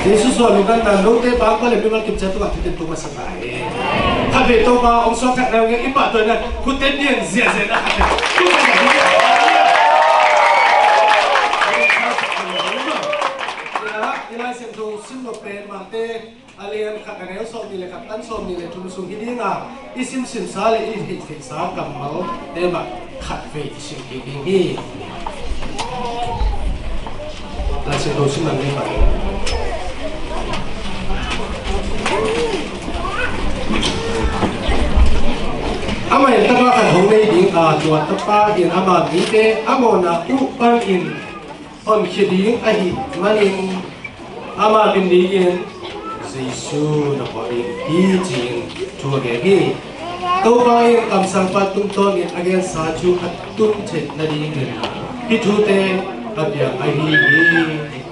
Jesus wa lugan na lote ba ko le bimal kipcha to atin to masakay khabe to ba ong so ka na ngi iba to na kuten yen zia zia na ila sem to sim lo pen ma te alian kha ka ne so ni le ka tan so ni le tum sung hi nga isim sim sa le i hi sa kam ma te ba khat fe sim ki hi la se to sim na ni ba ama yang tapa kan hong nei ding a tua tapa in ama mi te amona u bang in on khiding a hi manin ama bin ni in jesu na ko hi jing chu ge gi to ba in kam sang pa tum ton in again sa chu at tum che na ding in hi thu te abya a hi ni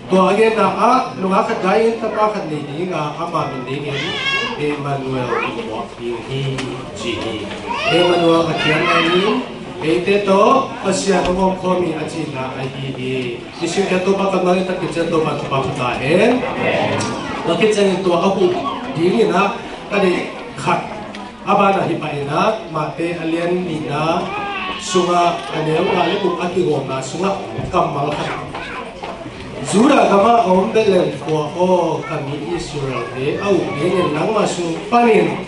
to again na a lunga khat gai in tapa khat nei ding a ama bin ni in Emmanuel walking he Emmanuel katian ani ete to asia ko komi achina ai hi isu ka to pa kamari ta kitchen to pa ta he to kitchen to aku dili na kali khat abana hi pa ina mate alien ni na sunga ane wa le ku aki go na sunga kamal khat Zura kama om belen ko o kami Israel de au ngen nang masu panin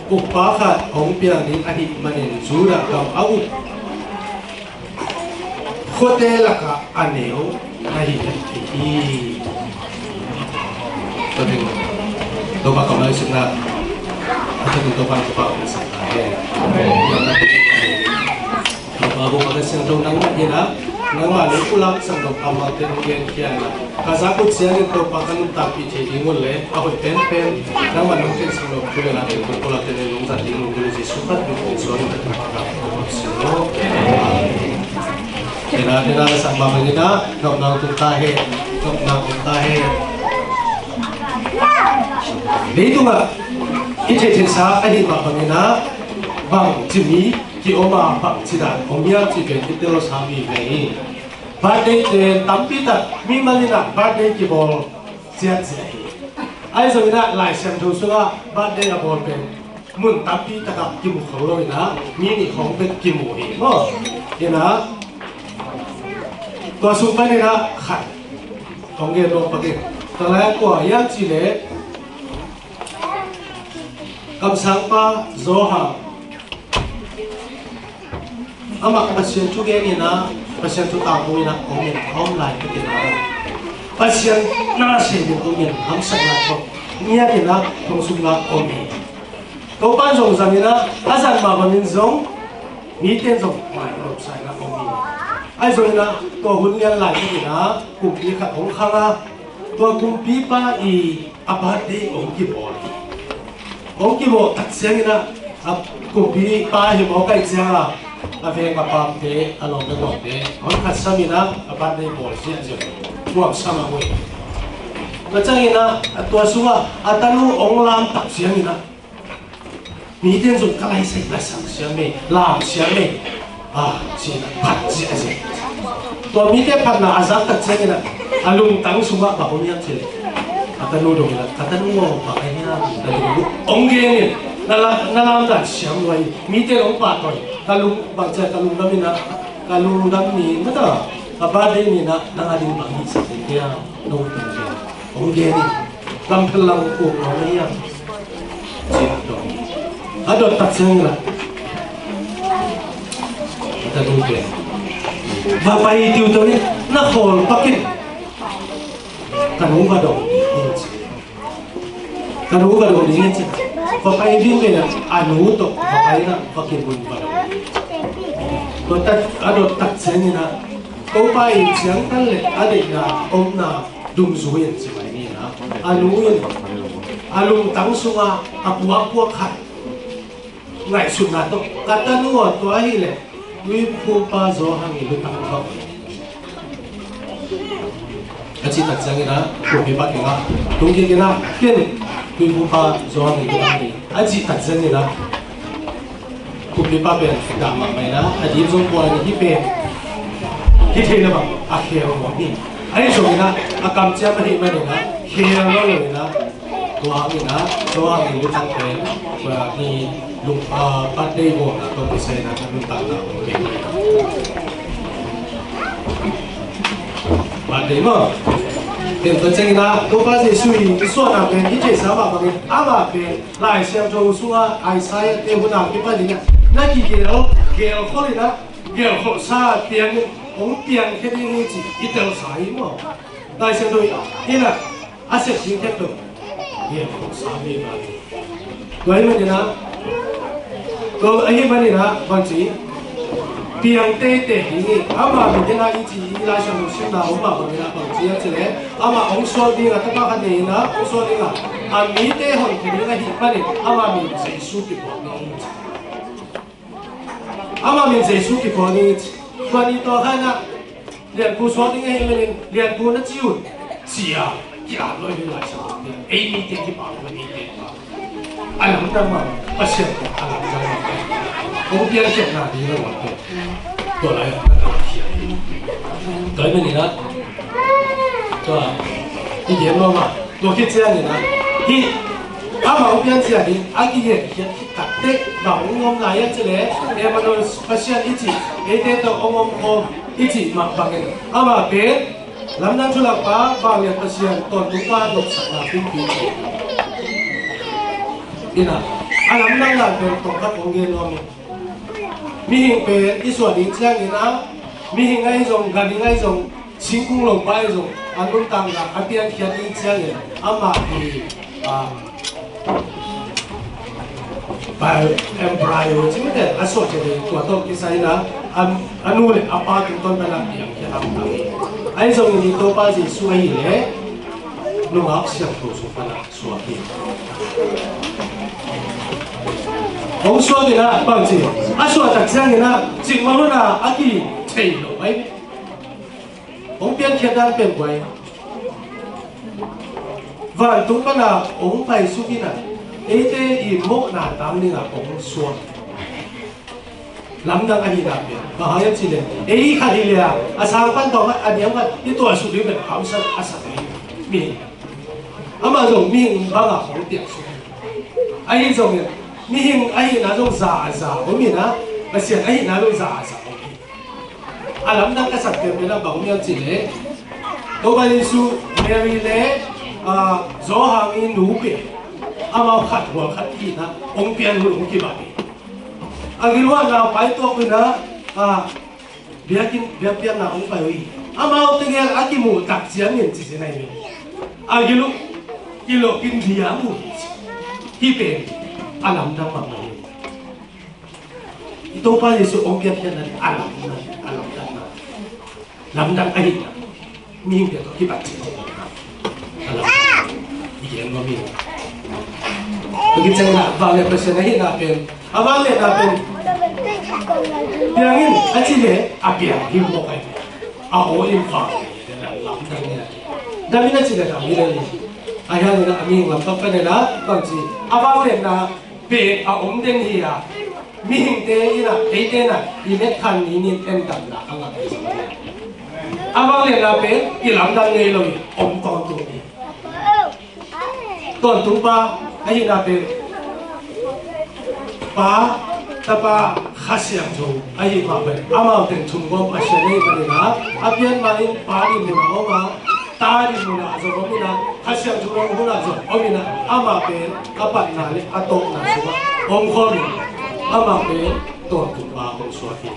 upakha om piang ni ahi manin zura kam au hotel ka aneo ahi hi to ba kamay sina ato to pa sa Bago magasin daw ng magina, nang maling ulang sa mga pamatin ng yan kaya na. Kasakot siya nito pagkanong tapi chedi ngole, ako pen, nang manungkin sa mga kula natin kung kula tinilong sa tingong gulo si sukat, yung sorry na kapag sino. Kaya sa mga magina, nang tuntahe, dito nga, itetesa ay mapangina, bang jimi, ki oma bang sida, omya jibe itero sabi gay. Birthday den tampita, mi malina birthday ki bol siat siat. Ay so ina lai siam tu suga birthday ya bol pen, mun tampita ka ki mu kholo ina, mi ni khong pen ki mu hi mo. Ina, tua supa ina khat, khong ge do pake. Talai ko ya chi le, kam sang pa zoha. Ama pasien tu gani na pasien tu tahu ina omen online kita pasien na sedih omen hamsa na to niya ina tungsunga omen to pan zong zamina asan ma banin zong miten zong mai ro sai na omen ai zong ina to hun niya lai kita kumpi khat ong khanga to kumpi pa I abadi ong ki bo tak siang ina kumpi pa hi mo kai siang Afe kapam te along the road te, on kasamina apat day bol siya siya, buat sama mo. Kacangina atwa suwa atalu onglam tak siya ina. Miden so kalay sa lasang siya me, lam siya me. Siya pat siya siya. Tua miden pat na azak tak siya ina, alung tang suwa bahunya siya. Atalu dong ina, atalu mo pakainya, atalu onggenin. Nalam tak siam lagi, mite orang patoi, kalau baca kalau kami mana, apa dia ni nak adil bagi sekian dong tinggi, ongge ni, lampelang ko orang yang siap dong, ada tak sengaja, kita tunggu, bapak itu tu ni nak hol pakai, kanunga dong, ini sih. Pakai bin na anu to pakai na pakai bun pa. To tat ado tak seni na to pai siang kan le ade na om na dung zuyen si mai ni na anu yen alung tang sunga apua khat ngai sun na to kata nu to ai le wi pu pa zo hang i tang ba. Aci tak sangi na ko bi pa ke na tung ke na ken kui buka zoang itu tadi, aji tak seni lah. Kupi papen dama mana, aji zong buat ni hipe, hipe ni bang, akhir orang ni. Ayi so ina, akam siapa ni mana ina, akhir orang ina, doang itu tangken, buat ni lupa partai bo atau bisa nak lupa nak mungkin. Partai mo. Then the thing that go back to sui, so na ben ije sama bang, ama ben lai siam jo suwa ai sai te huna ki pa ni na ki gel kholi na gel kho sa tiang ong tiang ke ni ji itel sai mo lai siam do ina ase sing ke to gel kho sa mi ba doi ma ni na ko ai ma ni na bang ji tiang te ni ama ben na i ji la siam do sim na o ma ba ni na bang ji ya chile ama ong so di nga tapa ka ni na ong so di nga ami te hon ki ni nga hi pa ni ama mi sei su ki po ni ama mi sei su ki po ni kwa ni to ha na lian ku so di nga hi ni lian ku na jiu sia ki a lo ni la sa ai mi te ki pa lo ni te alam na ma pa sia alam na ma ong pian sia na di na wa te to la ya na ki ai me ni na对吧？一点多嘛，多去这样的呢。阿毛边这样的，阿几个去打的，老我来呀这里，他们都发现一起，都我一起嘛帮的。阿嘛别，咱们出来把人发现，多都把都啥啊，并并。你呐，咱们那边同他同个路面，米行别一说你这样的呢，米行那一种，干的那一种。新公路摆种，安东当个，阿边天你这样的，阿妈的 embryo chính là asot jadi tua to kisah ina anu le apa tunton bela yang kita ambil. Ai zong ini to pa si suai le nungak siang tu supaya suai. Ông suai ni na bang si asot tak siang ni na jing malu na aki cai lo ai. Ông biar kita biar buai. Và tung pa na ông phải suki na. Ete imok na tam ni nga ông suwa. Lamdang ahi na piya. Bahaya sila. Ei khalilia. Asang pan tong adiyang kan ito asuli ben hausan asali. Mi. Ama zong mi baga hong tiak su. Ahi zong mi hing ahi na zong za za. Umi na basian ahi na zong za za. Alamdang kasak piya pila bang yang sila. Toba Yesu Mary le zo hangin nubi. Ama khat wa khat ki na ong pian hu ong ki ba ni agilwa na pai to ku na biakin biapian na ong pai wi ama tingel akimu tak siang yin chi nai ni agilu kilo kin dia mu hi pe alam dang ma ni ito pa Yesu ong pian na alam dang na lam dang ai mi ngi to ki ba chi alam igen mo mi begitu nak balik persen lagi nak pen, balik nak pen. Yang ini acile api yang hidup kau ini, awal infak, lamdangnya. Dan ini acile kami ni, ayah ni nak kami lampak kan ni lah, bangsi. Balik nak pe, om den hiya, mihing te ina, te na, ini kan ini entam nak angkat di sana. Balik nak pe, lamdang ni lagi, om kau tu ni. Tuan tumpa. Ayo nabe pa tapa khasiang jo ayo pabe amal ten chungom asene balina apian main pari muna oma tari muna zo omina khasiang jo muna zo omina ama pe apat na le atok na suwa om khori ama pe to tu ba ko suwa ki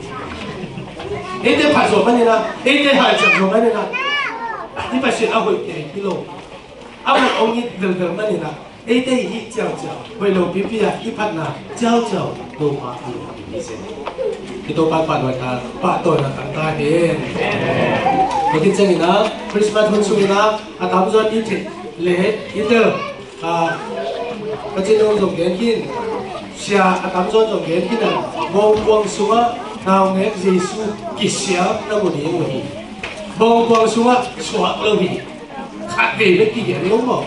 ete phaso banina ete ha jo banina ni pa shi a hoi ke kilo ama ongi del banina A day he 教教，为了皮皮啊，一拍那教教都把他一些，你都把话他把多那当大点。我听这里呢 ，Christmas 婚庆呢，他们说一天来一个我今天从年轻，下他们说从年轻的，光说，然后呢，耶稣吉祥那么年为，光说说了为，看为了几年了嘛。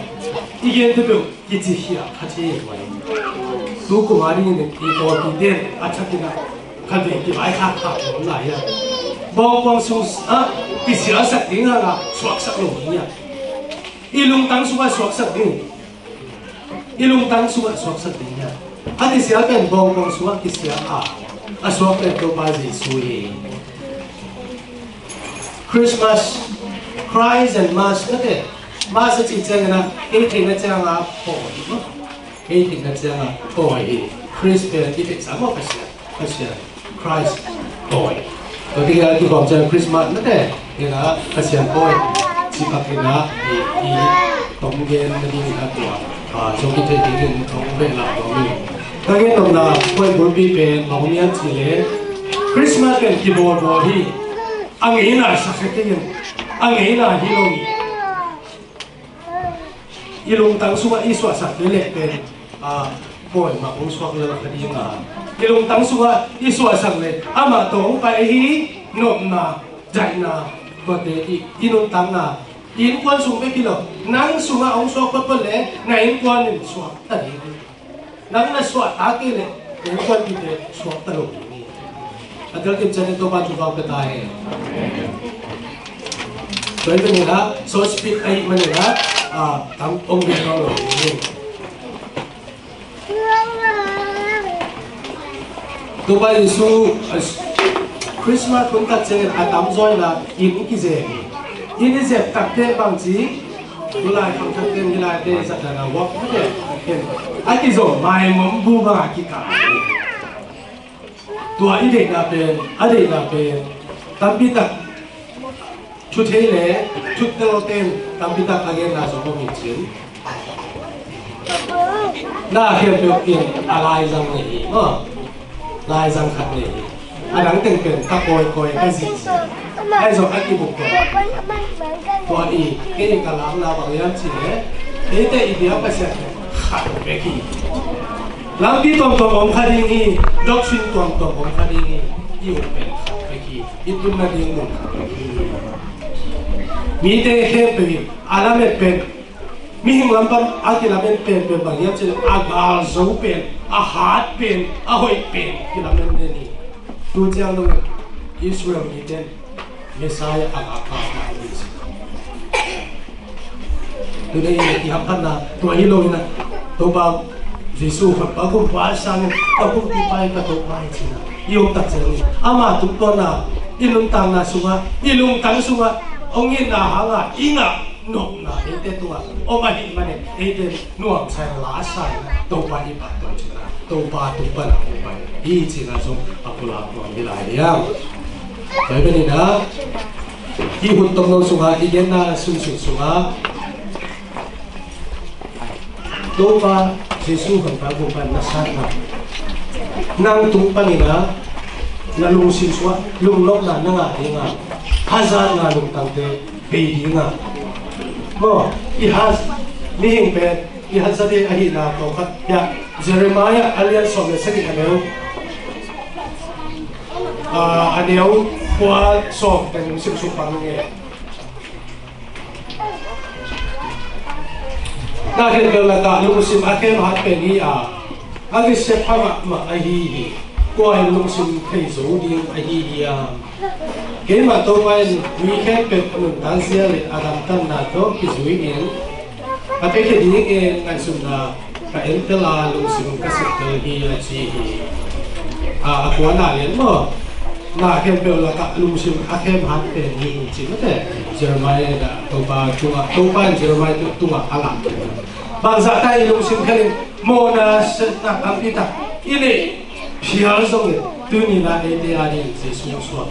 이게 대표 기지히야 같이 와요. 누구 말이는 이거 비대 아차기나 가도 이게 많이 가까 몰라야. 멍멍수 기시아삭 딩하가 수학삭로 뭐냐? 일롱 당수가 수학삭 딩. 일롱 당수가 수학삭 딩이야. 아디시아 pen 멍멍수가 기시아 수학 pen 또 바지 수이. Christmas, Christ and Mass 그때. Mass chỉ chân là cái thing là chân là bồi, cái thing là chân là bồi. Christ là cái việc sáng một cái gì, Christ bồi. Rồi thì là cái gọi chân Christmas nó thế, thì là cái gì bồi, chỉ bắt cái là cái tổng viên cái gì là của, trong cái thời điểm tổng viên là tổng viên. Cái cái tổng là quay bốn bi bên tổng viên chỉ là Christmas bên cái bồi bồi hi, anh ấy là sao cái gì, anh ấy là hi long. Ilong tang suwa iswa sa lele pen boy ma ong swak le khadi nga ilong tang suwa iswa sang le ama tong pa hi nom na jai na ko te inong tang na in kwan sung me kilo nang sunga ong swak pa le na in kwan ni swak ta ni nang na swak ta ke le in kwan ki te swak ta lo ni adal kim chane to ba chu ba ka ta hai so ito nila so speak ay manila tam ông đi đâu rồi tôi bây giờ Christmas cũng ta chơi tam rồi là in cái gì in cái gì tập thể bằng gì tôi lại không tập thể như lại để rất là work thế này cái gì mai mắm bu bằng cái cả tôi ý định là bên tam bi tập chút thế này chút đầu tiên tam bi tập cái nào số một nghìn chín na hiệp được in alai rằng này lai rằng khát này đang từng từng các coi cái gì hay rồi anh đi một tuần đi cái cái làm nào bằng样gì đấy thế thì ý nghĩa cái gì khát cái gì làm đi tuần tuần ông khát đi đọc xuyên tuần tuần ông khát đi yêu bên khát cái gì ít tuần là đi một mi thế hết bị alam hết bên mi hình làm bằng anh làm bên bằng样gì agar dấu bên hát bên hồi bên cái làm bên này tu trang đâu Israel mi tên Messiah agakah tu đây thì hấp dẫn là tu ấy lâu na tu bao Giêsu Phật bảo cũng quá sang tao cũng đi bay cả tu bay chỉ na yêu tất chân ama tu con na ilung tang na sunga ilung tang sunga ông yên na hang à inga nộp na ete tu à ông ai mà này ete nuông sai lá sai tu bay đi bắt tu chỉ na tu ba na tu bay đi chỉ na sung apula nuông đi lại đi à bởi vì đó khi hụt tông nông sung ha igen na sung ha đâu ba Giêsu không phải bukan na sát na nang tung panina na lung sin suwa lung lok na nga dinga hazard na lung tangte pe dinga mo ihas lihing pe ihasade ahi na to khat ya Jeremiah alian som sagi aneu aneu qua som ten sim su pang nge na ke la ka lu sim akem hat pe ni agi se phama ma ahi qua lu sim thei zo ding ahi ke ma to pai mi ke pe nu dan sia le adam tan na to ki zui in pe ke ding e ngai sum na ka entela lu sim ka se te hi chi kwa na len mo na ke pe la ka lu sim akem hat pe ni chi ma te Jeremiah da to ba Jeremiah tu ala bangsa ta ilung sim khalin mona na ampita ini pial song tu ni na ete ani Jesu so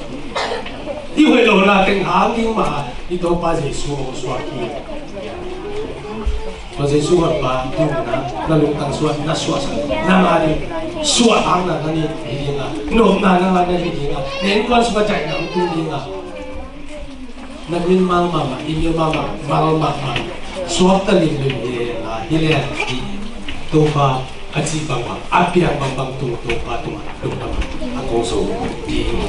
i hoi lo la teng hang ding ma i to pa Jesu so ki pa Jesu ba tu na lung tang so na so sa na ma ni so ang na ni dinga no na ni dinga nen kwan so jai na tu dinga nagmin mang mama inyo mama mal mama suap talim le la hile to pa achi bang apia bang tu to pa tu ako so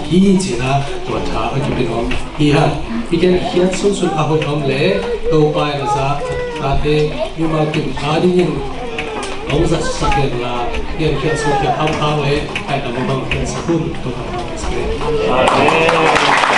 hi chi na to tha a ki bin om hi ha igen hian sun sun a hoi om le to pa na sa ta te yu ma tu a ding yin ông rất sắc đẹp là hiện hiện sự việc âm thao ấy tại tầm băng hiện sắc hơn tôi cảm thấy